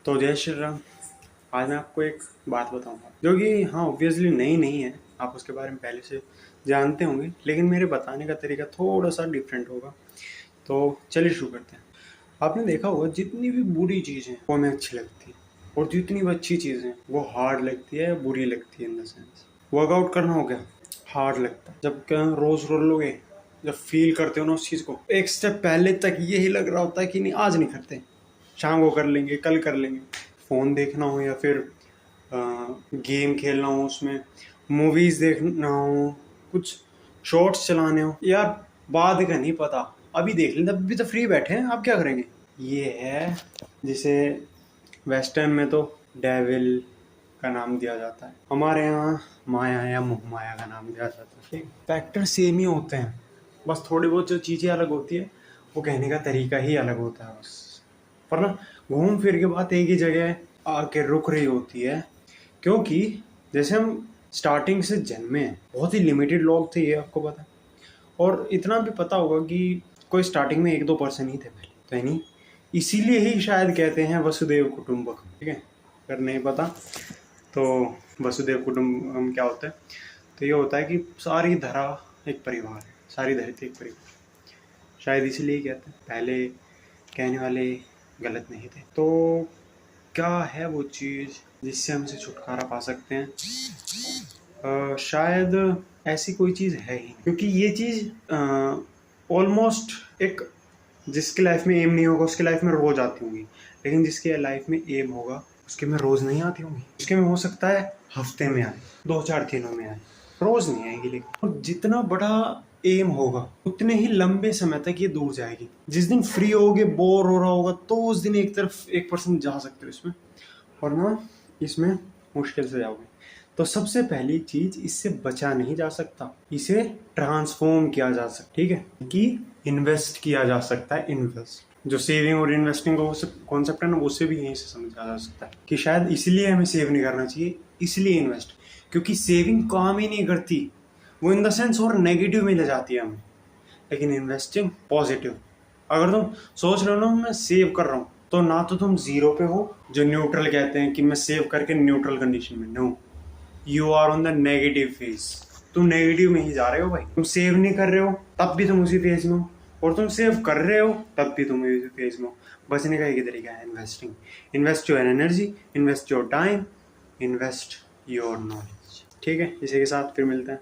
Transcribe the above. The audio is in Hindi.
तो जय श्री राम। आज मैं आपको एक बात बताऊंगा जो कि हाँ ऑब्वियसली नई नहीं है, आप उसके बारे में पहले से जानते होंगे, लेकिन मेरे बताने का तरीका थोड़ा सा डिफरेंट होगा। तो चलिए शुरू करते हैं। आपने देखा होगा जितनी भी बुरी चीज़ें वो हमें अच्छी लगती हैं, और जितनी भी अच्छी चीज़ें वो हार्ड लगती है, बुरी लगती है। इन द सेंस वर्कआउट करना हो गया, हार्ड लगता है। जब क्या रोज़ रोज लोगे, जब फील करते हो ना उस चीज़ को, एक स्टेप पहले तक यही लग रहा होता है कि नहीं आज नहीं करते, शाम को कर लेंगे, कल कर लेंगे। फ़ोन देखना हो या फिर गेम खेलना हो, उसमें मूवीज़ देखना हो, कुछ शॉर्ट्स चलाने हो, यार बाद का नहीं पता, अभी देख लें, अभी तो फ्री बैठे हैं, आप क्या करेंगे। ये है जिसे वेस्टर्न में तो डेविल का नाम दिया जाता है, हमारे यहाँ माया या मोह माया का नाम दिया जाता है। फैक्टर सेम ही होते हैं, बस थोड़ी बहुत जो चीज़ें अलग होती है वो कहने का तरीका ही अलग होता है बस। पर ना घूम फिर के बात एक ही जगह आके रुक रही होती है, क्योंकि जैसे हम स्टार्टिंग से जन्मे हैं, बहुत ही लिमिटेड लोग थे, ये आपको पता है। और इतना भी पता होगा कि कोई स्टार्टिंग में 1-2% ही थे पहले, तो है नहीं। इसीलिए ही शायद कहते हैं वसुदेव कुटुंबकम, ठीक है। अगर नहीं पता तो वसुदेव कुटुंबकम क्या होता है, तो ये होता है कि सारी धरा एक परिवार है, सारी धरती एक परिवार, शायद इसीलिए कहते हैं। पहले कहने वाले गलत नहीं थे। तो क्या है वो चीज़ जिससे हम इसे छुटकारा पा सकते हैं? शायद ऐसी कोई चीज़ है ही नहीं, क्योंकि ये चीज़ ऑलमोस्ट एक, जिसके लाइफ में एम नहीं होगा उसके लाइफ में रोज आती होंगी, लेकिन जिसके लाइफ में एम होगा उसके में रोज नहीं आती होंगी। उसके में हो सकता है हफ्ते में आए, 2-4 दिनों में आए, रोज नहीं आएगी। लेकिन और जितना बड़ा एम होगा उतने ही लंबे समय तक ये दूर जाएगी। जिस दिन फ्री होगे, बोर हो रहा होगा, तो उस दिन एक तरफ 1% जा सकते हो इसमें, और ना इसमें मुश्किल से जाओगे। तो सबसे पहली चीज, इससे बचा नहीं जा सकता, इसे ट्रांसफॉर्म किया जा सकता, ठीक है, कि इन्वेस्ट किया जा सकता है। इन्वेस्ट, जो सेविंग और इन्वेस्टिंग का कॉन्सेप्ट है ना, उससे भी यहीं से समझा जा सकता है कि शायद इसलिए हमें सेव नहीं करना चाहिए, इसलिए इन्वेस्ट, क्योंकि सेविंग काम ही नहीं करती, वो इन द सेंस और नेगेटिव में ले जाती है हमें। लेकिन इन्वेस्टिंग पॉजिटिव, अगर तुम सोच रहे हो ना मैं सेव कर रहा हूँ, तो ना तो तुम जीरो पे हो, जो न्यूट्रल कहते हैं कि मैं सेव करके न्यूट्रल कंडीशन में, no, you are on the negative phase. तुम नेगेटिव में ही जा रहे हो भाई। तुम सेव नहीं कर रहे हो तब भी तुम उसी फेज में हो, और तुम सेव कर रहे हो तब भी तुम उसी फेज में हो। बचने का एक ही तरीका है, investing. Invest your energy, invest your time, invest your knowledge, ठीक है। इसी के साथ फिर मिलते हैं।